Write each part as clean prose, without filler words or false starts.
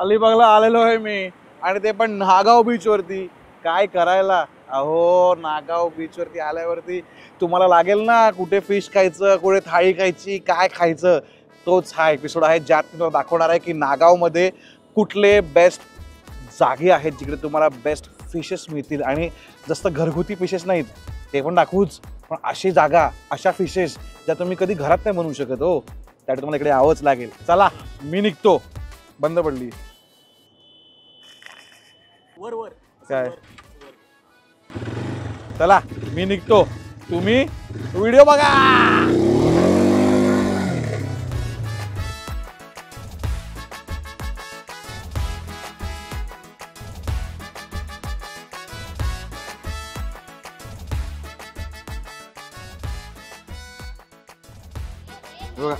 अलिबागला आलेलो आहे मी आणि ते पण नागाव बीच वरती. काय करायला अहो, नागाव बीच वरती आल्यावरती तुम्हाला लागेल ना कुठे फिश खायचं, कुठे थाळी खायची, काय खायचं. तोच हा एपिसोड आहे ज्यात तुम्हाला दाखवणार आहे की नागाव मध्ये कुठले बेस्ट जागे आहेत जिकडे तुम्हाला बेस्ट फिशेस मिळतील. आणि जसं घरगुती फिशेस नाहीत ते पण दाखवूच, पण अशी जागा, अशा फिशेस ज्या तुम्ही कधी घरात नाही बनवू शकत हो, त्यासाठी तुम्हाला इकडे यावंच लागेल. चला मी निघतो. बंद पडली वर वर काय. चला मी निघतो, तुम्ही व्हिडिओ बघा.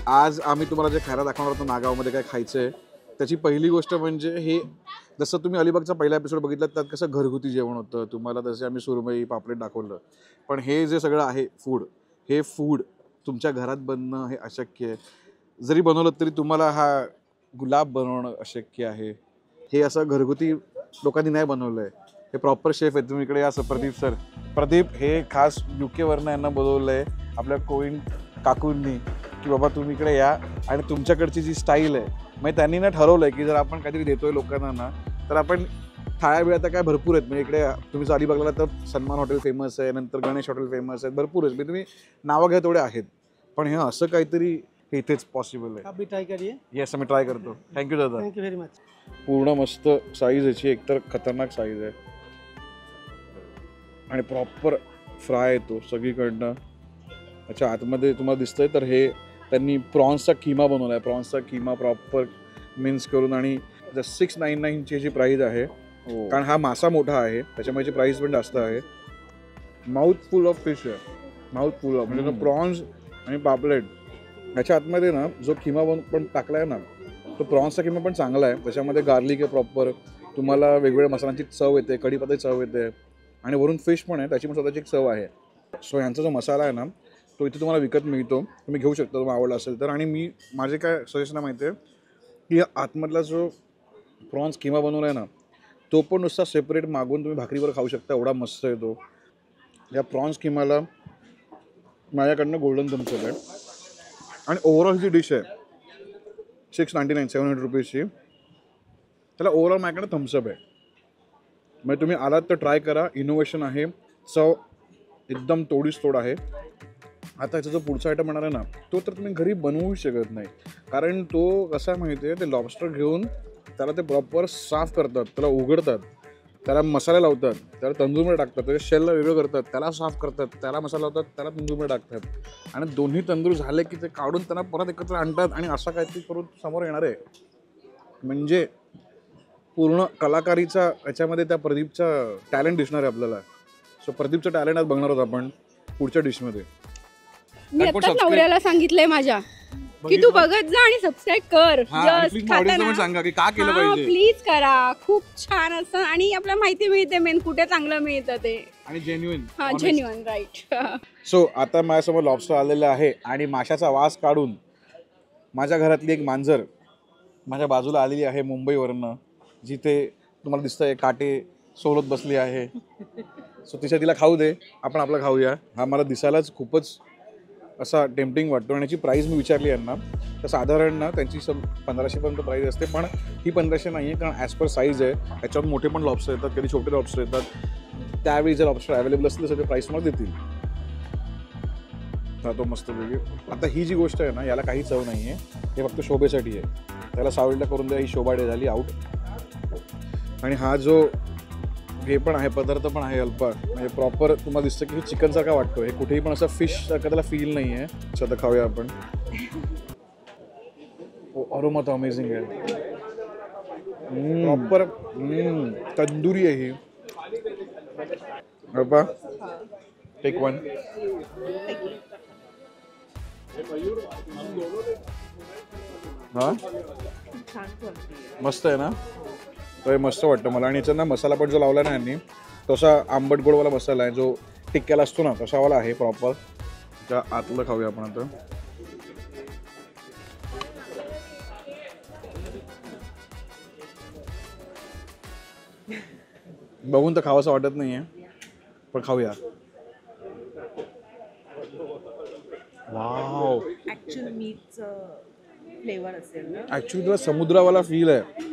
आज आम्ही तुम्हाला जे खायला दाखवणार होतो नागावमध्ये काय खायचंय, त्याची पहिली गोष्ट म्हणजे हे, जसं तुम्ही अलिबागचा पहिला एपिसोड बघितला त्यात कसं घरगुती जेवण होतं तुम्हाला, तसे आम्ही सुरमई पापलेट दाखवलं. पण हे जे सगळं आहे फूड, हे फूड तुमच्या घरात बनणं हे अशक्य आहे. जरी बनवलं तरी तुम्हाला हा गुलाब बनवणं अशक्य आहे. हे असं घरगुती लोकांनी नाही बनवलं आहे. हे प्रॉपर शेफ आहे. तुम्ही इकडे या प्रदीप सर. प्रदीप हे खास UK वरनं यांना बोलवलं आहे आपल्या कोविन काकूंनी की बाबा तुम्ही इकडे या आणि तुमच्याकडची जी स्टाईल आहे, म्हणजे त्यांनी ना ठरवलं आहे की जर आपण काहीतरी देतोय लोकांना ना, तर आपण थाळ्या बिळ्या तर काय भरपूर आहेत. म्हणजे इकडे तुम्ही जर अलिबागला तर सन्मान हॉटेल फेमस आहे, नंतर गणेश हॉटेल फेमस आहेत, भरपूर आहेत. म्हणजे तुम्ही नावं घ्या तेवढे आहेत, पण हे असं काहीतरी हे इथेच पॉसिबल आहे. अभी ट्राय करिए. येस मी ट्राय करतो. थँक्यू दादा. Thank you very much. पूर्ण मस्त साईज याची, एकतर खतरनाक साईज आहे आणि प्रॉपर फ्राय येतो सगळीकडनं. अच्छा आतमध्ये तुम्हाला दिसतंय तर हे त्यांनी प्रॉन्सचा किमा बनवला आहे. प्रॉन्सचा किमा प्रॉपर मिन्स करून, आणि 699ची जी प्राईस आहे, कारण हा मासा मोठा आहे त्याच्यामुळे प्राईस पण जास्त आहे. माउथफुल ऑफ फिश आहे, माउथफुल ऑफ, म्हणजे प्रॉन्स आणि पापलेट. याच्या आतमध्ये ना जो किमा पण टाकला आहे ना, तो प्रॉन्सचा किमा पण चांगला आहे. त्याच्यामध्ये गार्लिक आहे प्रॉपर, तुम्हाला वेगवेगळ्या मसाल्यांची चव येते, कढीपत्त्याची चव येते, आणि वरून फिश पण आहे, त्याची पण स्वतःची एक चव आहे. सो यांचा जो मसाला आहे ना तो इथे तुम्हाला विकत मिळतो, तुम्ही घेऊ शकता तुम्हाला आवडला असेल तर. आणि मी माझे काय सजेशन माहिती आहे की आतमधला जो प्रॉन्स किमा बनवला आहे ना, तो पण नुसता सेपरेट मागून तुम्ही भाकरीवर खाऊ शकता, एवढा मस्त आहे तो. या प्रॉन्स किमाला माझ्याकडनं गोल्डन थम्सअप आहे. आणि ओव्हरऑल जी डिश आहे 699 700 रुपीजची, त्याला ओव्हरऑल माझ्याकडनं थम्सअप आहे. म्हणजे तुम्ही आलात तर ट्राय करा. इनोव्हेशन आहे, चव एकदम तोडीस तोड आहे. आता याचा जो पुढचा आयटम म्हणणार आहे ना, तो तर तुम्ही घरी बनवू शकत नाही, कारण तो कसा माहिती आहे, ते लॉबस्टर घेऊन त्याला ते प्रॉपर साफ करतात, त्याला उघडतात, त्याला मसाले लावतात, त्याला तंदूरमध्ये टाकतात, त्याच्या शेलला वेगळं करतात, त्याला साफ करतात, त्याला मसाला लावतात, त्याला तंदूरमध्ये टाकतात, आणि दोन्ही तंदूर झाले की ते काढून त्यांना परत एकत्र आणतात आणि असा काहीतरी करून समोर येणार आहे. म्हणजे पूर्ण कलाकारीचा याच्यामध्ये त्या प्रदीपचा टॅलेंट दिसणार आहे आपल्याला. सो प्रदीपचं टॅलेंट आज बघणार आहोत आपण पुढच्या डिशमध्ये. मी आता नवऱ्याला सांगितलंय माझ्या की तू बघत जा आणि सबस्क्राईब कर. सांगा की का केलं पाहिजे, प्लीज करा. खूप छान असतं आणि आपल्याला माहिती मिळते मेन कुठे चांगलं मिळतं ते, आणि जेन्युइन. हा जेन्युइन राईट. सो आता माझ्यासमोर लॉबस्टर आलेलं आहे आणि माशाचा वास काढून माझ्या घरातली एक मांजर माझ्या बाजूला आलेली आहे मुंबईवरनं, जिथे तुम्हाला दिसतंय काटे सोलत बसली आहे. सो तिला खाऊ दे, आपण आपलं खाऊया. हा मला दिसायलाच खूपच असा टेम्पटिंग वाटतो. आणि याची प्राईस मी विचारली यांना, तर साधारण ना त्यांची 1500 पर्यंत प्राईस असते, पण ही 1500 नाही आहे, कारण ॲज पर साईज आहे. याच्यावर मोठे पण लॉबस्टर येतात, कधी छोटे लॉबस्टर येतात. त्यावेळी जर लॉबस्टर अवेलेबल असतील तर ते प्राईस मला देतील. हा तो मस्त वेगळी. आता ही जी गोष्ट आहे ना, याला काही चव नाही आहे, हे फक्त शोभेसाठी आहे. त्याला सावलीला करून द्या, ही शोभा डे झाली आऊट. आणि हा जो हे पण आहे, पदार्थ पण आहे अल्पा, म्हणजे प्रॉपर तुम्हाला दिसतं की हे चिकनसारखा वाटतो. हे कुठेही पण असं फिशसारखं त्याला फील नाही आहे. आता खाऊया आपण. अरोमा तर अमेझिंग आहे, प्रॉपर तंदुरी आहे ही. अल्पा टेक वन. हा मस्त आहे ना, तर मस्त वाटतं मला. आणि याच्यात ना मसाला पण जो लावला ना यांनी, तसा आंबट गोडवाला मसाला आहे, जो टिक्क्याला असतो ना तसावाला आहे प्रॉपर. त्या आतलं खाऊया आपण आता. बघून तर खावंसं वाटत नाहीये पण खाऊया. वाव, ऍक्च्युअल मीटचं फ्लेवर असेल ना. ऍक्च्युली तुला समुद्रावाला फील आहे.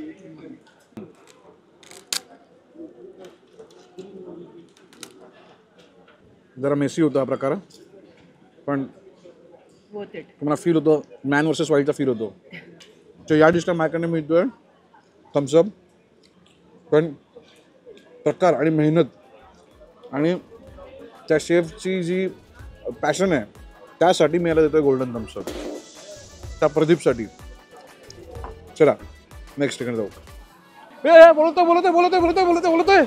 जरा मेसी होता हा प्रकार पण वर्थ इट. तुम्हाला फील होतो मॅन वर्सेस वाईल्डचा फील होतो. तर या डिशला माझ्याकडे मिळतोय थम्सअप. पण प्रकार आणि मेहनत आणि त्या शेफची जी पॅशन आहे त्यासाठी मी याला देतोय गोल्डन थम्सअप. त्या प्रदीपसाठी. चला नेक्स्ट ठिकाणी जाऊ. बोलतोय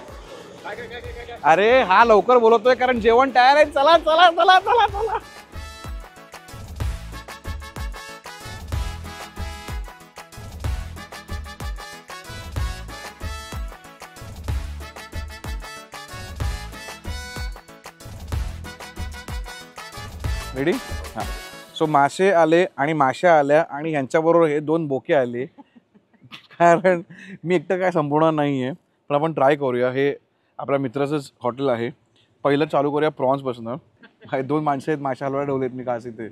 अरे हा लवकर बोलतोय कारण जेवण तयार आहे. चला चला चला चला चला. रेडी. हां, सो मासे आले आणि माश्या आल्या आणि ह्यांच्याबरोबर हे 2 बोके आले. कारण मी एकटं काय संपवणार नाही आहे पण आपण ट्राय करूया. हे आपल्या मित्राचंच हॉटेल आहे. पहिलं चालू करूया प्रॉन्सपासून. हे 2 माणसं आहेत माशा हलवायला ठेवलेत मी खास इथे.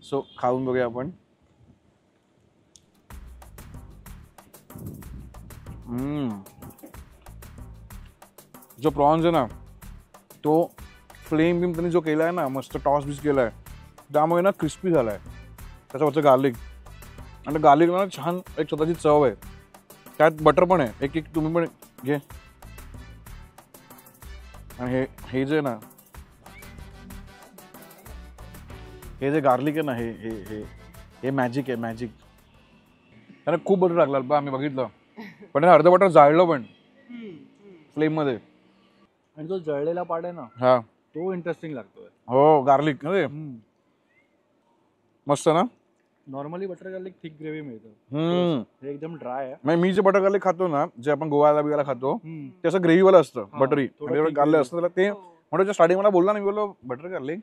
सो खाऊन बघूया आपण. जो प्रॉन्स आहे ना तो फ्लेम बिम त्यांनी जो केला आहे ना मस्त टॉस बीस केला आहे त्यामुळे ना क्रिस्पी झाला आहे. त्याच्यावरचं गार्लिक आणि गार्लिकला ना छान एक स्वतःची चव आहे. त्यात बटर पण आहे. एक एक तुम्ही पण घे. आणि हे जे ना हे जे गार्लिक आहे ना हे हे हे हे मॅजिक आहे मॅजिक. त्याने खूप बटर टाकला बा आम्ही बघितलं पण त्याने अर्ध बटर जाळलं पण फ्लेम मध्ये. आणि जो जळलेला पार्ट आहे ना हा तो इंटरेस्टिंग लागतोय. हो गार्लिक मस्त ना. Normally butter garlic thick gravy मिळतं. हे एकदम ड्राय आहे. म्हणजे मी जे बटर गार्लिक खातो ना जे आपण गोव्याला बिवाला खातो ते असं ग्रेव्हीवाला असतं बटरी गार्लिक असतं त्याला. ते म्हणून स्टार्टिंग मला बोलला नाही बोललो बटर गार्लिक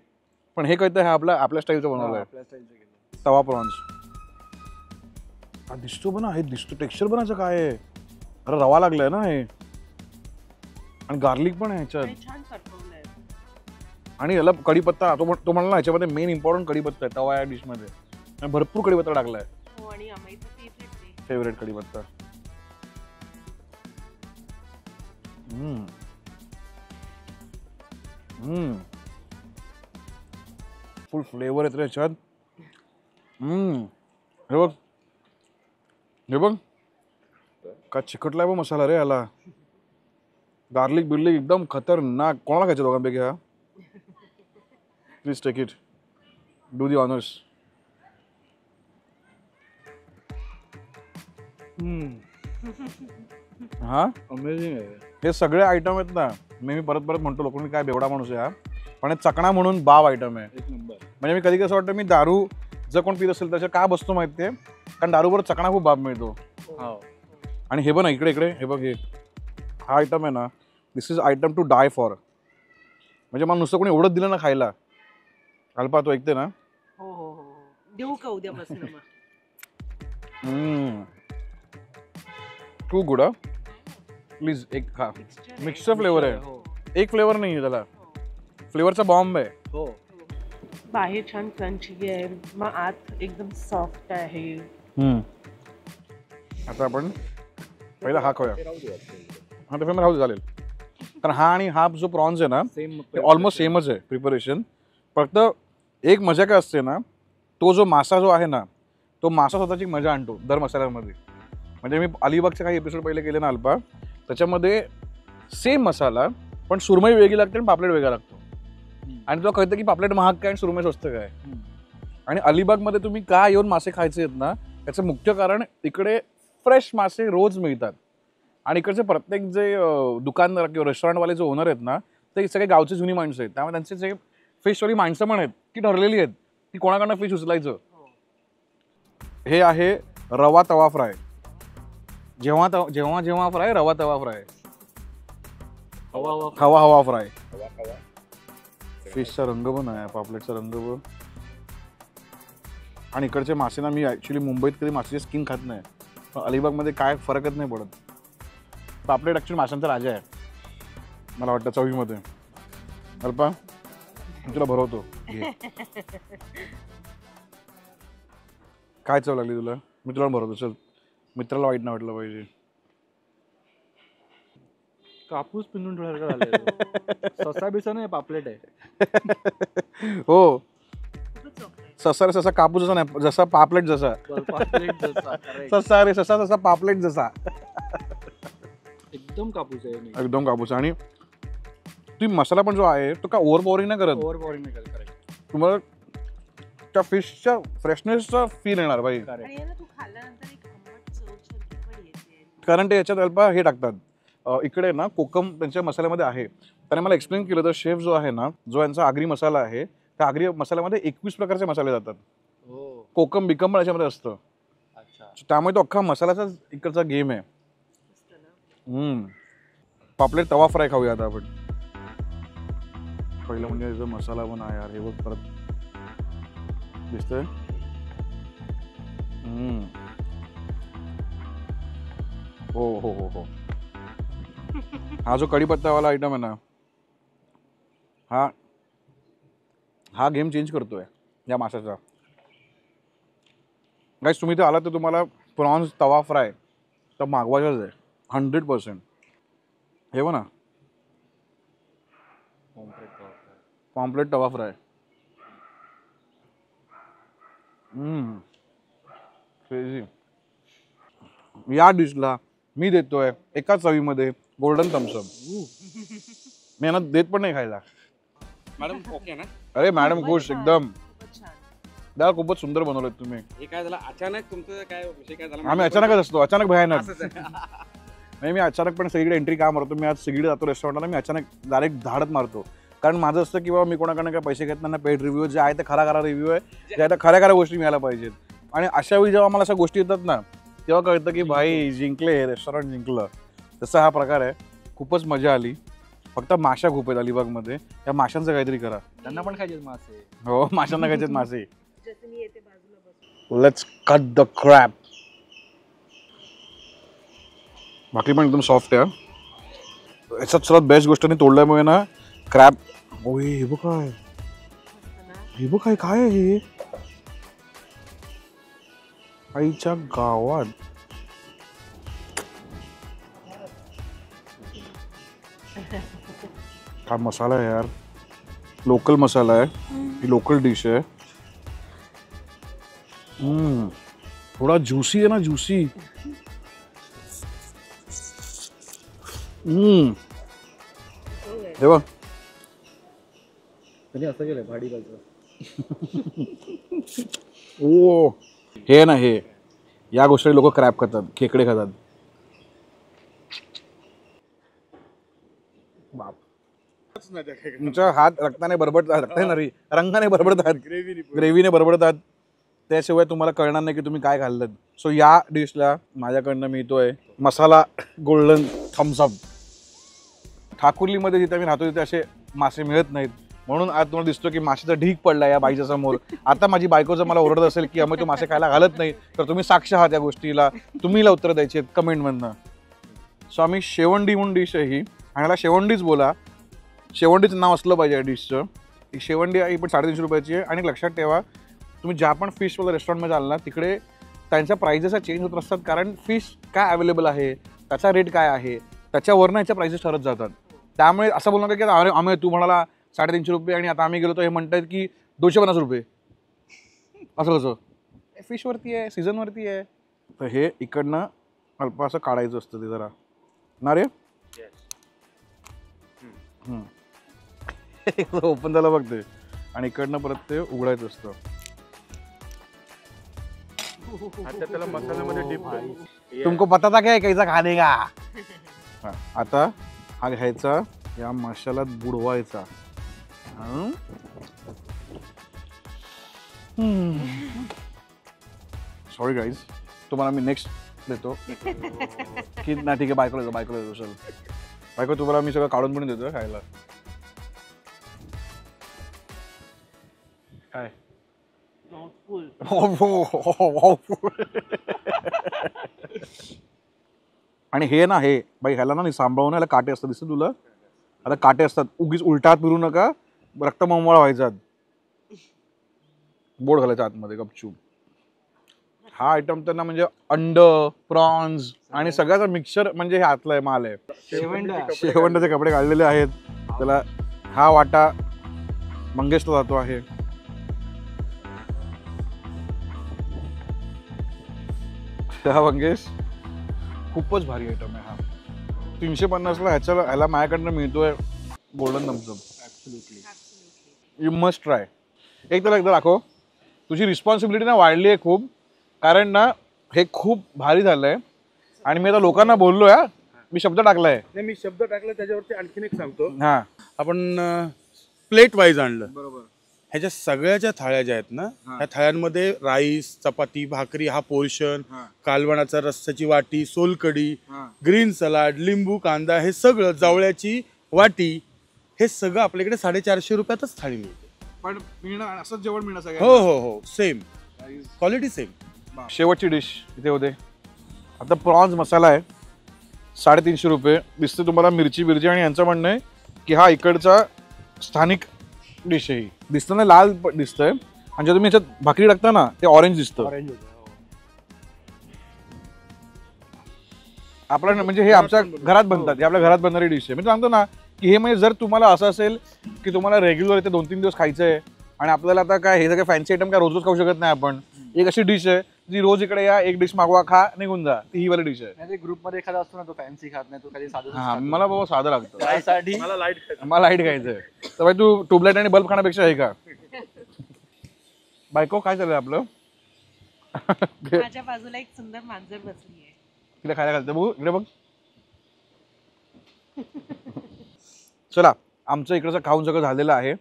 पण हे कळतं हे आपल्या स्टाईलचं बनवलं आहे. आपल्या स्टाईलचं केलं. तवा प्रॉन्स दिसतो पण हे दिसतो टेक्स्चर बनायचं काय आहे. अरे रवा लागलाय ना हे आणि गार्लिक पण आहे ह्याच्यात छान परफॉर्मलाय. आणि याला कढीपत्ता तो म्हणला ना ह्याच्यामध्ये मेन इम्पॉर्टंट कढीपत्ता आहे तवा या डिशमध्ये. भरपूर कढीपत्ता टाकलाय. हो आणि अमयचं फेवरेट कढीपत्ता. फुल फ्लेवर येतो याच्यात. हे बघ हे बघ का चिकटलाय बघ मसाला रे याला. गार्लिक बिर्लिक एकदम खतरनाक. कोणाला खायचं दोघांपैकी हा. Please take it. Do the honours. हा अमेझिंग आहे. हे सगळे आयटम आहेत ना मी परत परत म्हणतो लोकांनी काय बेवडा माणूस आहे हा पण चकणा म्हणून बाव आयटम आहे. एक नंबर. म्हणजे मी कधी कसं वाटतं मी दारू जर कोण पित असेल त्याच्या का बसतो माहितीये कारण दारूवर चकणा खूप बाब मिळतो. आणि हे बघ ना इकडे इकडे हे बघ हे हा आयटम आहे ना this is item to die for. म्हणजे मला नुसतं कोणी एवढंच दिलं ना खायला. अल्पा तो ऐकते ना. हो हो हो देऊ का उद्यापासून मग. To good. प्लीज एक खा. मिक्सर फ्लेवर आहे. एक फ्लेवर नाही आहे त्याला. फ्लेवरचा बॉम्ब आहे. हो बाहेर छान क्रंची आहे मग आत एकदम सॉफ्ट आहे. आता आपण पहिला हा खाऊया. हा तर राहू चालेल कारण हा आणि हा जो प्रॉन्स आहे ना ते ऑलमोस्ट सेमच आहे प्रिपरेशन. फक्त एक मजा काय असते ना तो जो मासा जो आहे ना तो मासा स्वतःची मजा आणतो दर मसाल्यामध्ये. म्हणजे मी अलिबागचे काही एपिसोड पहिले केले ना अल्पा त्याच्यामध्ये सेम मसाला पण सुरमई वेगळी लागते आणि पापलेट वेगळा लागतो. आणि तुला कळतं की पापलेट महाग काय आणि सुरमई स्वस्त काय. आणि अलिबागमध्ये तुम्ही का येऊन मासे खायचे आहेत ना त्याचं मुख्य कारण इकडे फ्रेश मासे रोज मिळतात. आणि इकडचे प्रत्येक जे दुकानदार किंवा रेस्टॉरंटवाले जे ओनर आहेत ना ते सगळे गावची जुनी माणसं आहेत. त्यामुळे त्यांचे जे फिशवाली माणसं पण आहेत ती ठरलेली आहेत की कोणाकडनं फिश उचलायचं. हे आहे रवा तवा फ्राय. जेव्हा जेव्हा जेव्हा फ्राय रवा तवा फ्राय. हवा हवा फ्राय. फिशचा रंग पण आहे पापलेटचा रंग पण. आणि इकडचे मासे ना मी ॲक्च्युली मुंबईत कधी मासेची स्किन खात नाही पण अलिबागमध्ये काय फरकच नाही पडत. पापलेट ॲक्च्युली माशांचा राजा आहे. मला वाटतं चवीमध्ये. अल्पा मी तुला भरवतो. घे. काय चव लागली तुला? मी तुला भरवतो. चल, मित्राला वाईट नाही वाटलं पाहिजे. कापूस पिंजून ठेवल्यासारखं झालंय. ससा बिसा नाही, पापलेट आहे. हो, खूपच soft आहे. ससा रे ससा, कापूस जसा नाही, जसा पापलेट जसा. पापलेट जसा, correct. ससा रे ससा जसा, पापलेट जसा. एकदम कापूस आहे. एकदम कापूस. आणि तुम्ही मसाला पण जो आहे तो का ओव्हर पॉवरिंग नाही करत. ओव्हर पॉवरिंग नाही करत. करेक्ट. तुम्हाला त्या फिशच्या फ्रेशनेसचा फील येणार भाई. आणि याला तू खाल्ल्यानंतर एक आंबट चवसारखी पण येते. कारण ते याच्यात अल्पा हे टाकतात. इकडे ना कोकम त्यांच्या मसाल्यामध्ये आहे. त्याने मला एक्सप्लेन केलं तर शेफ जो आहे ना, जो यांचा आगरी मसाला आहे, त्या आगरी मसाल्यामध्ये 21 प्रकारचे मसाले जातात. हो. कोकम बिकम पण याच्यामध्ये असतं. अच्छा. त्यामुळे तो अख्खा मसाल्याचा इकडचा गेम आहे. मस्त ना. पापलेट तवा फ्राय खाऊया आता आपण. पहिलं म्हणजे याचा मसाला पण आहे यार. हे बघ परत दिसतंय. हो हो हो हो. हा जो कढीपत्तावाला आयटम आहे ना, हा गेम चेंज करतोय या माशाचा. गाईस तुम्ही इथे आलात तर तुम्हाला प्रॉन्स तवा फ्राय तर मागवायचाच आहे 100%. हे बघ ना, पॉम्पलेट तवा फ्राय. क्रेझी. या डिशला मी देतोय एका चवीमध्ये गोल्डन थम्सअप. मी यांना देत पण नाही खायला. मॅडम ओके ना? अरे मॅडम खुश एकदम. खूपच छान. दाल खूपच सुंदर बनवलं तुम्ही. हे काय झालं अचानक तुमचं काय विषय काय झाला? आम्ही अचानकच असतो, अचानक भयानक. असंच आहे. नाही, मी अचानक पण सगळीकडे एंट्री का मारतो. मी आज सगळीकडे जातो रेस्टॉरंटला, मी अचानक डायरेक्ट धाडत मारतो. कारण माझं असतं की बाबा मी कोणाकडनं काय पैसे घेत नाही. पेड रिव्ह्यू जे आहे ते खरा रिव्ह्यू आहे, जे आहे त्या खऱ्या गोष्टी मिळायला पाहिजेत. आणि अशा वेळी जेव्हा मला अशा गोष्टी येतात ना, तेव्हा कळतं की भाई जिंकले, हे रेस्टॉरंट जिंकलं. तसा हा प्रकार आहे. खूपच मजा आली. फक्त माशा खूप आहेत अलिबागमध्ये. त्या माशांचं काहीतरी करा. त्यांना पण खायचे मासे. हो, माशांना खायचेत मासे. जसं मी येते बाजूला बस. Let's cut the crab. बाकी पण एकदम सॉफ्ट आहे. याच्यात सर्वात बेस्ट गोष्ट तोडल्यामुळे ना क्रॅब. ओय हे बघ काय, मस्त ना. हे बघ काय काय आहे हे. आईच्या गावात. काय मसाला आहे यार. लोकल मसाला आहे. ही लोकल डिश आहे. थोडा ज्युसी आहे ना, ज्युसी. हे बघ. त्यांनी असं केलंय भाडीगाचं. ओ हे ना, हे या गोष्टी लोक क्रॅब खातात, खेकडे खातात. बाप, तुमचा हात रक्ताने बरबडतात. रंगाने बरबडतात, ग्रेव्हीने बरबडतात. त्याशिवाय तुम्हाला कळणार नाही की तुम्ही काय खाल्लं. सो या डिशला माझ्याकडनं मिळतोय मसाला गोल्डन थम्सअप. ठाकुर्लीमध्ये जिथे आम्ही राहतो तिथे असे मासे मिळत नाहीत, म्हणून आज तुम्हाला दिसतो की माशाचा ढीग पडला या बाईच्या समोर. आता माझी बायको जर मला ओरडत असेल की आम्ही तो मासे खायला घालत नाही, तर तुम्ही साक्ष आहात या गोष्टीला. तुम्हीला उत्तर द्यायची आहेत कमेंटमधनं. सो आम्ही शेवंडी म्हणून डिश आहे ही, आणि याला शेवंडीच बोला. शेवंडीचं नाव असलं पाहिजे या डिशचं. ही शेवंडी ही पण 350 रुपयाची आहे. आणि लक्षात ठेवा, तुम्ही ज्या पण फिशवाला रेस्टॉरंटमध्ये जाल ना, तिकडे त्यांच्या प्राइजेस चेंज होत असतात. कारण फिश काय अवेलेबल आहे, त्याचा रेट काय आहे, त्याच्यावरनं याच्या प्राइजेस ठरत जातात. त्यामुळे असं बोलू नका की अरे आम्ही, तू म्हणाला 350 रुपये आणि आता आम्ही गेलो तर हे म्हणतात की 250 रुपये. असं कसं? फिशवरती आहे, सीझनवरती आहे. तर हे इकडनं अल्प असं काढायचं असतं ते जरा ना रे. ओपन झालं बघ ते, आणि इकडनं परत ते उघडायचं असतं. आता त्याला मसाल्यामध्ये डिप. तुमको पता था क्या कैसा खाने का. आता हा घ्यायचा, या मसाल्यात बुडवायचा. सॉरी गाईज, तुम्हाला मी नेक्स्ट देतो की ना. ठीक आहे, बायकोला देतो. चल बायको, तुम्हाला मी सगळं काढून पण देतो खायला. काय आणि हे ना, हे बाई ह्याला ना सांभाळून, ह्याला काटे असतं दिसतं तुला. आता काटे असतात, उगीच उलटा हात फिरू नका, रक्त मळमळ व्हायचा, बोट घालायचा आतमध्ये गपचूप. हा आयटम त्यांना म्हणजे अंड, प्रॉन्स आणि सगळ्याचा मिक्सर म्हणजे हे आतला माल आहे. शेवंडाचे कपडे काढलेले आहेत त्याला. हा वाटा मंगेशला जातो आहे. हा मंगेश खूपच भारी आयटम आहे. हा 350ला ह्याला माझ्याकडनं मिळतोय golden Thums Up. You must try. एकदा दाखव. तुझी रिस्पॉन्सिबिलिटी ना वाढली आहे खूप, कारण ना हे खूप भारी झालंय आणि मी आता लोकांना बोललोय. मी शब्द टाकलाय. नाही, मी शब्द टाकला त्याच्यावरती आणखीन एक सांगतो. हा, आपण प्लेट वाईज आणलं. बरोबर. ह्याच्या सगळ्या ज्या थाळ्या ज्या आहेत ना, ह्या थाळ्यांमध्ये राईस, चपाती, भाकरी हा पोर्शन, कालवणाचा रस्स्याची वाटी, सोलकढी, ग्रीन सलाड, लिंबू, कांदा, हे सगळं, जवळ्याची वाटी, हे सगळं आपल्याकडे 450 रुपयातच थाळी मिळते. पण मिळणार असंच जेवण मिळणार सगळं. हो हो हो, सेम क्वालिटी, सेम. शेवटची डिश इथे होते. आता प्रॉन्स मसाला आहे 350 रुपये. दिसते तुम्हाला मिरची आणि यांचं म्हणणं आहे की हा इकडचा स्थानिक डिश आहे. दिसतं ना लाल दिसतंय, आणि जेव्हा तुम्ही याच्यात भाकरी टाकता ना ते ऑरेंज दिसतं. आपल्या म्हणजे हे आमच्या घरात बनतात, हे आपल्या घरात बनणारी डिश आहे. मी सांगतो ना की हे म्हणजे जर तुम्हाला असं असेल की तुम्हाला रेग्युलर इथे 2-3 दिवस खायचं आहे आणि आपल्याला आता काय हे सगळे फॅन्सी आयटम काय रोज खाऊ शकत नाही आपण, एक अशी डिश आहे जी रोज इकडे या, एक डिश मागवा, खा, निघून जा, ती ही वाली डिश आहे. ग्रुपमध्ये एखादा असतो ना, तो फॅन्सी खात नाही, तो कधी साधं. हा, मला बाबा साधं लागतं. त्यासाठी मला लाईट खायचंय. तर भाई तू ट्यूबलाईट आणि बल्ब खाण्यापेक्षा आहे का? बायको काय चाललंय आपलं? माझ्या बाजूला एक सुंदर मांजर बसली आहे. तिला खायला घालते. बघू इकडे बघ. चला, आमचं इकडचं खाऊन सगळं झालेलं आहे.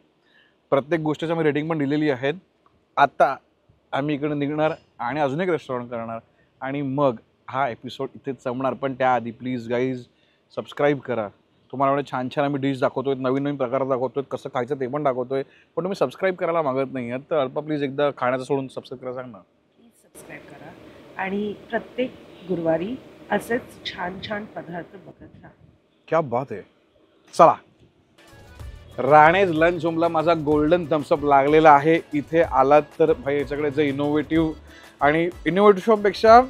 प्रत्येक गोष्टीची आम्ही रेटिंग पण दिलेली आहेत. आता आम्ही इकडे निघणार आणि अजून एक रेस्टॉरंट करणार आणि मग हा एपिसोड इथेच संपणार. पण त्याआधी प्लीज गाईज सबस्क्राईब करा. तुम्हाला एवढे छान छान आम्ही डिश दाखवतोय, नवीन प्रकार दाखवतोय, कसं खायचं ते पण दाखवतोय, पण तुम्ही सबस्क्राईब करायला मागत नाही आहात. तर अल्पा प्लीज एकदा खाण्याचं सोडून सबस्क्राईब करा. सांग ना. प्लीज सबस्क्राईब करा आणि प्रत्येक गुरुवारी असेच छान छान पदार्थ बघत राहा. क्या बात आहे. चला, राणेज लंच होमला माझा गोल्डन थम्सअप लागलेला आहे. इथे आलात तर भाई याच्याकडे जे इनोव्हेटिव्ह आणि इनोव्हेटिव्ह शॉपपेक्षा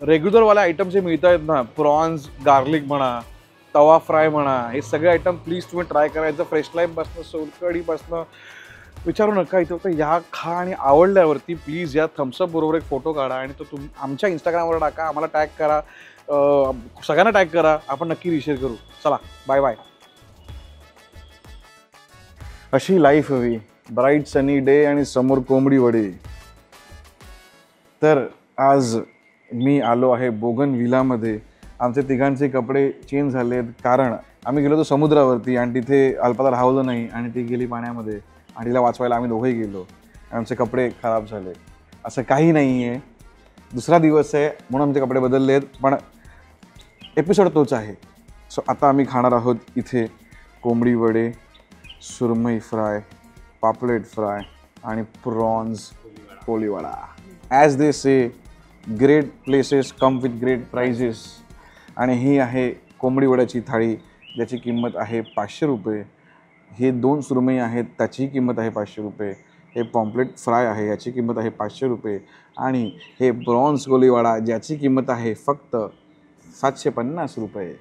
रेग्युलरवाले आयटम जे मिळत आहेत ना, प्रॉन्स गार्लिक म्हणा, तवा फ्राय म्हणा, हे सगळे आयटम प्लीज तुम्ही ट्राय करायचं. फ्रेश लाईफपासनं, सोलकडीपासनं विचारू नका. इथं तर या खा आणि आवडल्यावरती प्लीज या थम्सअप बरोबर एक फोटो काढा आणि तो आमच्या इंस्टाग्रामवर टाका, आम्हाला टॅग करा, सगळ्यांना टॅग करा, आपण नक्की रिशेअर करू. चला, बाय बाय. अशी लाईफ हवी, ब्राईट सनी डे आणि समोर कोंबडी वडे. तर आज मी आलो आहे बोगन विलामध्ये. आमचे तिघांचे कपडे चेंज झालेत कारण आम्ही गेलो होतो समुद्रावरती आणि तिथे अल्पाला राहवलं नाही आणि ती गेली पाण्यामध्ये आणि तिला वाचवायला आम्ही दोघेही गेलो. आमचे कपडे खराब झाले. असं काही नाही आहे, दुसरा दिवस आहे म्हणून आमचे कपडे बदलले आहेत, पण एपिसोड तोच आहे. सो आता आम्ही खाणार आहोत इथे कोंबडी वडे, सुरमई फ्राय, पापलेट फ्राय आणि prawns Koliwada. As they say, great places come with great prices. आणि ही आहे कोंबडी वड्याची थाळी, ज्याची किंमत आहे 500 रुपये. हे 2 सुरमई आहेत, त्याची किंमत आहे 500 रुपये. हे पॉम्पलेट फ्राय आहे, याची किंमत आहे 500 रुपये. आणि हे प्रॉन्स कोळीवाडा, ज्याची किंमत आहे फक्त 750 रुपये.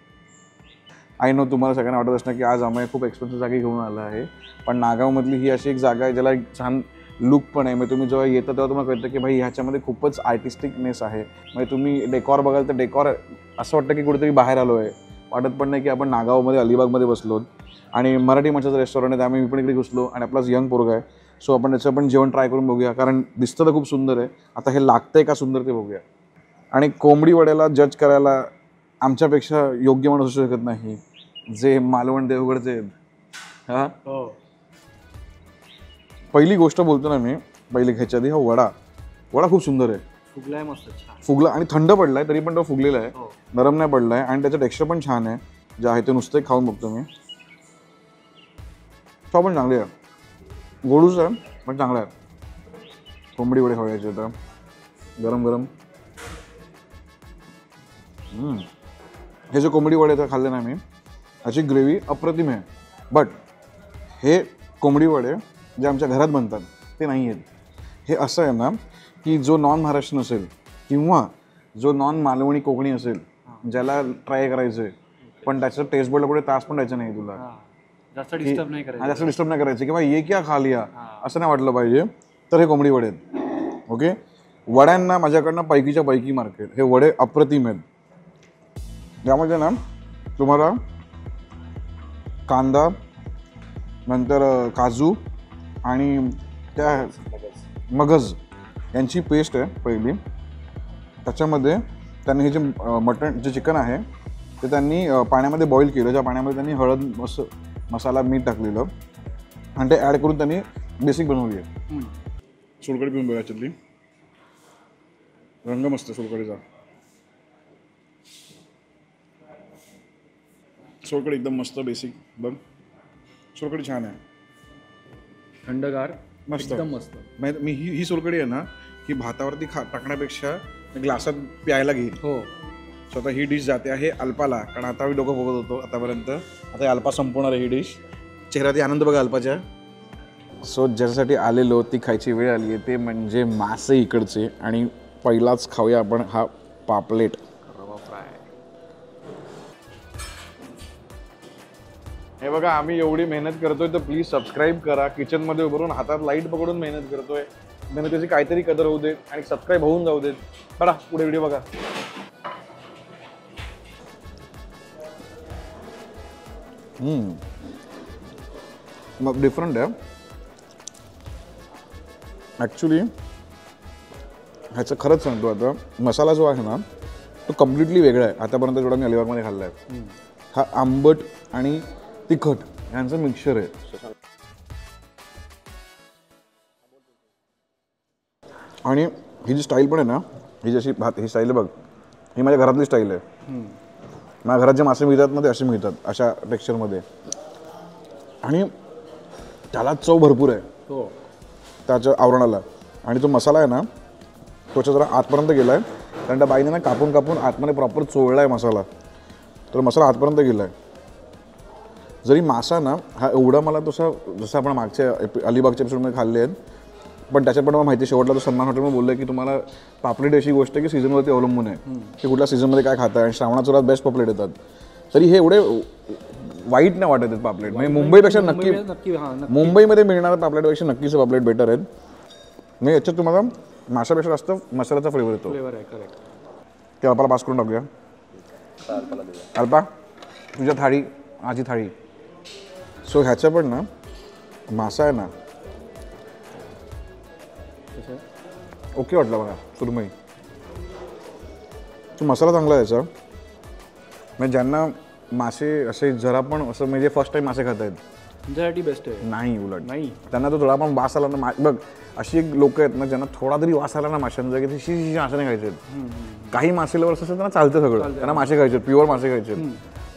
आय नो तुम्हाला सगळ्यांना वाटत असणार की आज आम्ही खूप एक्सपेन्सिव्ह जागी घेऊन आला आहे, पण नागावमधली ही अशी एक जागा आहे ज्याला एक छान लुक पण आहे. म्हणजे तुम्ही जेव्हा येता तेव्हा तुम्हाला कळतं की भाई ह्याच्यामध्ये खूपच आर्टिस्टिकनेस आहे. म्हणजे तुम्ही डेकॉर बघाल तर डेकॉर असं वाटतं की कुठेतरी बाहेर आलो आहे, वाटत पण नाही की आपण नागावमध्ये अलिबागमध्ये बसलो. आणि मराठी माणसाचं रेस्टॉरंट आहे, त्यामुळे मी पण इकडे घुसलो आणि आपलाच यंग पोरगा आहे. सो आपण त्याचं पण जेवण ट्राय करून बघूया, कारण दिसतं तर खूप सुंदर आहे. आता हे लागतंय का सुंदर ते बघूया. आणि कोंबडी वड्याला जज करायला आमच्यापेक्षा योग्य माणूस असू शकत नाही, जे मालवण देवगडचे आहेत. हां, पहिली गोष्ट बोलतो ना मी, पहिले घ्यायच्या आधी हा वडा खूप सुंदर आहे. फुगलाय मस्त, फुगला आणि थंड पडलाय तरी पण तो फुगलेला आहे, नरम नाही पडलाय. आणि त्याचं टेक्स्चर पण छान आहे. जे आहे ते नुसतं खाऊन बघतो मी. तो पण चांगली आहे, गोडूच आहे पण चांगला आहे. कोंबडी वडे खायचे आता गरम गरम. हे जे कोंबडी वडे तर खाल्ले ना मी, ह्याची ग्रेव्ही अप्रतिम आहे. बट हे कोंबडी वडे जे आमच्या घरात बनतात ते नाही आहेत. हे असं आहे ना की जो नॉन महाराष्ट्रीयन असेल किंवा जो नॉन मालवणी कोकणी असेल ज्याला ट्राय करायचं आहे पण त्याचं टेस्ट बोर्डला पुढे तास पण द्यायचं नाही तुला, जास्त डिस्टर्ब नाही करायचं. जास्त डिस्टर्ब नाही करायचं किंवा ये क्या खा लिया असं नाही वाटलं पाहिजे, तर हे कोंबडी वडे आहेत. ओके, वड्यांना माझ्याकडनं पैकीच्या पैकी मार्केट. हे वडे अप्रतिम आहेत. त्यामध्ये ना तुम्हाला कांदा, नंतर काजू आणि त्या मगज यांची पेस्ट आहे पहिली. त्याच्यामध्ये त्यांनी हे जे मटण जे चिकन आहे ते त्यांनी पाण्यामध्ये बॉईल केलं. ज्या पाण्यामध्ये त्यांनी हळद मसाला मीठ टाकलेलं आणि ते ॲड करून त्यांनी बेसिक बनवली आहे. सोलकढी पिऊन बघा याच्यातली, रंग मस्त सोलकढीचा. सोलकढी एकदम मस्त बेसिक. बघ सोलकढी छान आहे, थंडगार, मस्त एकदम मस्त. मी ही सोलकढी आहे ना ही भातावरती टाकण्यापेक्षा ग्लासात प्यायला घेईल. हो, स्वतः ही डिश जाते आहे अल्पाला, कारण आता मी डोकं बघत होतो आतापर्यंत. आता हे अल्पा संपवणार आहे ही डिश. चेहऱ्यात आनंद बघा अल्पाच्या. सो ज्याच्यासाठी आलेलो ती खायची वेळ आली आहे ते म्हणजे मासे इकडचे. आणि पहिलाच खाऊया आपण हा पापलेट. रवा फ्राय. हे बघा आम्ही एवढी मेहनत करतोय तर प्लीज सबस्क्राईब करा. किचनमध्ये उभारून हातात लाईट पकडून मेहनत करतोय. मेहनतीची काहीतरी कदर होऊ देत आणि सबस्क्राईब होऊन जाऊ देत. बघा पुढे व्हिडिओ बघा. मग डिफरंट आहे ॲक्च्युली. ह्याचं खरंच सांगतो आता, मसाला जो आहे ना तो कम्प्लिटली वेगळा आहे आतापर्यंत जेवढा मी अलिबागमध्ये खाल्ला आहे. हा आंबट आणि तिखट यांचं मिक्सचर आहे. आणि ही जी स्टाईल पण आहे ना, ही जशी ही स्टाईल आहे बघ, ही माझ्या घरातली स्टाईल आहे. माझ्या घरात जे मासे मिळतात ना ते असे मिळतात, अशा टेक्स्चरमध्ये. आणि त्याला चव भरपूर आहे हो त्याच्या आवरणाला. आणि तो मसाला आहे ना तो जरा आतपर्यंत गेला आहे, कारण त्या बाईने ना कापून कापून आतमध्ये प्रॉपर चोळला आहे मसाला. तर मसाला आतपर्यंत गेला आहे. जरी मासा ना हा एवढा मला तसा जसं आपण मागच्या अलिबागच्या एपिसोडमध्ये खाल्ले आहेत, पण त्याच्यात पण मला माहिती शेवटला तो सन्मान हॉटेलमध्ये बोललं की तुम्हाला पापलेट अशी गोष्ट आहे की सीझनवरती अवलंबून आहे की कुठल्या सीझनमध्ये काय खाता आहे. आणि श्रावणात सुरुवात बेस्ट पापलेट येतात. तरी हे एवढे वाईट नाही वाटत आहेत पापलेट. म्हणजे मुंबईपेक्षा नक्की मुंबईमध्ये मिळणाऱ्या पापलेटपेक्षा नक्कीच पापलेट बेटर आहेत. नाही याच्यात तुम्हाला माशापेक्षा जास्त मसाल्याचा फ्लेवर येतो. फ्लेवर आहे. करेक्ट. ते अल्पाला पास करून टाकूया. अल्पा तुझ्या थाळी, माझी थाळी. सो ह्याच्या पण ना मासा आहे ना ओके वाटला मला सुरमई. तो मसाला चांगला आहे याचा. म्हणजे ज्यांना मासे असे जरा पण असं म्हणजे फर्स्ट टाइम मासे खात आहेत तुमच्यासाठी बेस्ट आहे. नाही, उलट नाही, त्यांना तो थोडा पण वास आला ना. बघ अशी एक लोक आहेत ना ज्यांना थोडा तरी वास आला ना माशांचा की ते मासे नाही खायचे आहेत. काही मासे लवर्स असतात त्यांना चालतं सगळं, त्यांना मासे खायचे, प्युअर मासे खायचे,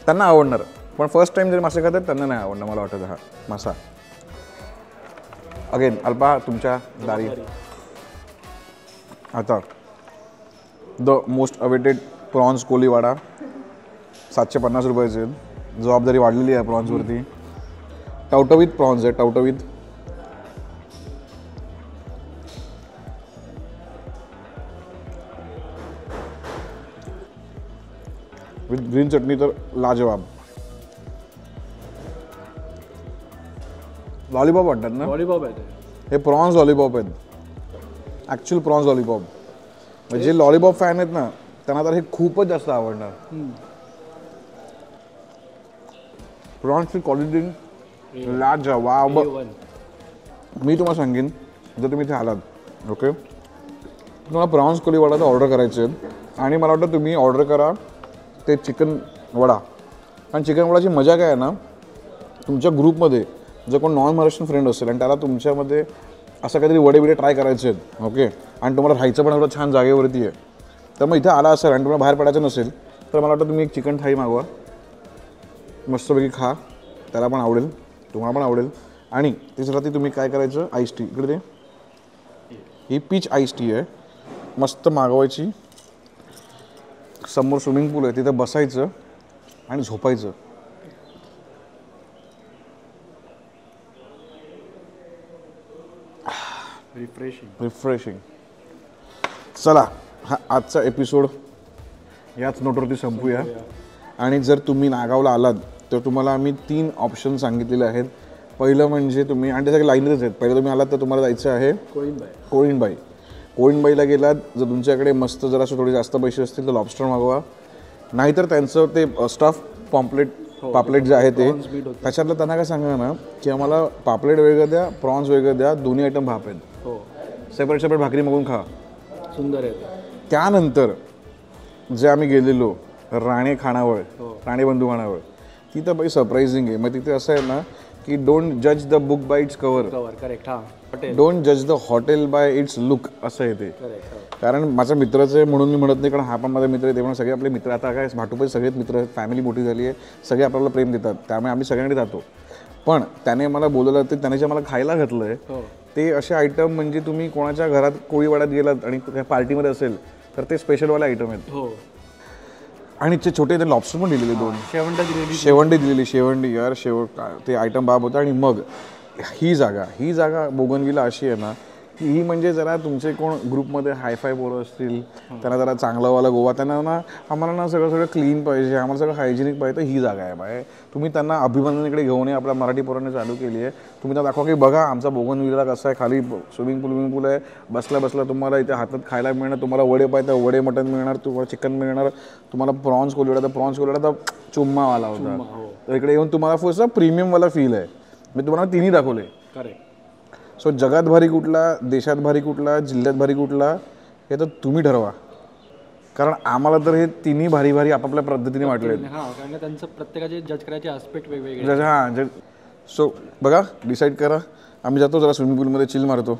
त्यांना आवडणार. पण फर्स्ट टाइम जरी मासे खातात त्यांना नाही आवडणार मला वाटतं हा मासा. अगेन अल्पा तुमच्या दारी. आता the most awaited prawns Koliwada. 750 रुपयाचे. जबाबदारी वाढलेली आहे प्रॉन्सवरती. टवटवीत प्रॉन्स आहे, टवटवीत. विथ ग्रीन चटणी तर लाजवाब. लॉलीपॉप वाटतात ना, लॉलीपॉप आहे ते. हे प्रॉन्स लॉलीपॉप आहेत, ॲक्च्युअल प्रॉन्स लॉलीपॉप. म्हणजे जे लॉलीपॉप फॅन आहेत ना त्यांना तर हे खूपच जास्त आवडणार. प्रॉन्सची क्वालिटी लाजवाब. मी तुम्हाला सांगेन जर तुम्ही इथे आलात ओके तुम्हाला प्रॉन्स कोलीवाडा तर ऑर्डर करायचे आहेत. आणि मला वाटतं तुम्ही ऑर्डर करा ते चिकन वडा. आणि चिकन वडाची मजा काय आहे ना, तुमच्या ग्रुपमध्ये जर कोण नॉन महाराष्ट्रीयन फ्रेंड असेल आणि त्याला तुमच्यामध्ये असं काहीतरी वडे बिडे ट्राय करायचे आहेत ओके, आणि तुम्हाला राहायचं पण एवढं छान जागेवरती आहे, तर मग इथे आला असेल आणि तुम्हाला बाहेर पडायचं नसेल तर मला वाटतं तुम्ही एक चिकन थाळी मागवा, मस्तपैकी खा, त्याला पण आवडेल, तुम्हाला पण आवडेल. आणि तिसऱ्या तुम्ही काय करायचं, आईस टी इकडे दे. ही पीच आईस टी आहे, मस्त मागवायची. समोर स्विमिंग पूल आहे, तिथं बसायचं आणि झोपायचं. रिफ्रेशिंग. चला हा आजचा एपिसोड याच नोटवरती संपूया. आणि जर तुम्ही नागावला आलात तर तुम्हाला आम्ही 3 ऑप्शन सांगितलेले आहेत. पहिलं म्हणजे तुम्ही, आणि ते सगळे लाईनच आहेत, पहिलं तुम्ही आलात तर तुम्हाला जायचं आहे कोळीणबाई. कोळीणबाईला गेलात जर तुमच्याकडे मस्त जर असं थोडे जास्त पैसे असतील तर लॉबस्टर मागवा, नाहीतर त्यांचं ते स्टफ पापलेट जे आहे ते त्याच्यातलं त्यांना काय सांगा ना की आम्हाला पापलेट वेगळं द्या, प्रॉन्स वेगळं द्या, दोन्ही आयटम भाप आहेत, सेपरेट भाकरी मागून खा, सुंदर आहे. त्यानंतर जे आम्ही गेलेलो राणे बंधू खानावळ, ती तर बाई सरप्राइझिंग आहे. मग तिथे असं आहे ना की डोंट जज the book by its cover, correct. हां, डोंट जज the hotel bye it's look असं आहे ते. कारण माझा मित्रच आहे म्हणून मी म्हणत नाही, कारण हा पण माझा मित्र आहे, ते पण सगळे आपले मित्र, आता काय भाटुपे सगळेच मित्र, फॅमिली मोठी झाली आहे, सगळे आपल्याला प्रेम देतात, त्यामुळे आम्ही सगळ्यांकडे जातो. पण त्याने मला बोलवलं ते त्याने जे मला खायला घातलं आहे ते असे आयटम म्हणजे तुम्ही कोणाच्या घरात कोळीवाड्यात गेलात आणि त्या पार्टीमध्ये असेल तर ते स्पेशलवाले आयटम आहेत. आणि ते छोटे ते लॉबस्टर पण दिलेले 2 शेवंडी दिलेली, शेवंडी यार ते आयटम बाब होता. आणि मग ही जागा बोगनविला अशी आहे ना की ही म्हणजे जरा तुमचे कोण ग्रुपमध्ये हायफाय पोरं असतील त्यांना जरा चांगलावाला गोवा, त्यांना ना आम्हाला ना सगळं क्लीन पाहिजे, आम्हाला सगळं हायजेनिक पाहिजे, तर ही जागा आहे बाय. तुम्ही त्यांना अभिमानाकडे घेऊन ये, आपल्या मराठी पोरांनी चालू केली आहे. तुम्ही त्यांना दाखवा की बघा आमचा बोगनविला कसा आहे, खाली स्विमिंग पूल आहे, बसल्या तुम्हाला इथे हातात खायला मिळणार, तुम्हाला वडे पाहिजे वडे मटन मिळणार, तुम्हाला चिकन मिळणार, तुम्हाला प्रॉन्स कोलवडा तर चुम्मावाला होता. तर इकडे येऊन तुम्हाला फुल प्रीमियमवाला फील आहे. मी तुम्हाला तिन्ही दाखवले. सो जगात भारी कुठला, देशात भारी कुठला, जिल्ह्यात भारी कुठला हे तर तुम्ही ठरवा, कारण आम्हाला तर हे तिन्ही भारी आपापल्या पद्धतीने वाटले. कारण त्यांचं प्रत्येकाचे जज करायचे आस्पेक्ट वेगवेगळे. सो बघा डिसाईड करा. आम्ही जातो जरा स्विमिंग पूलमध्ये चिल मारतो.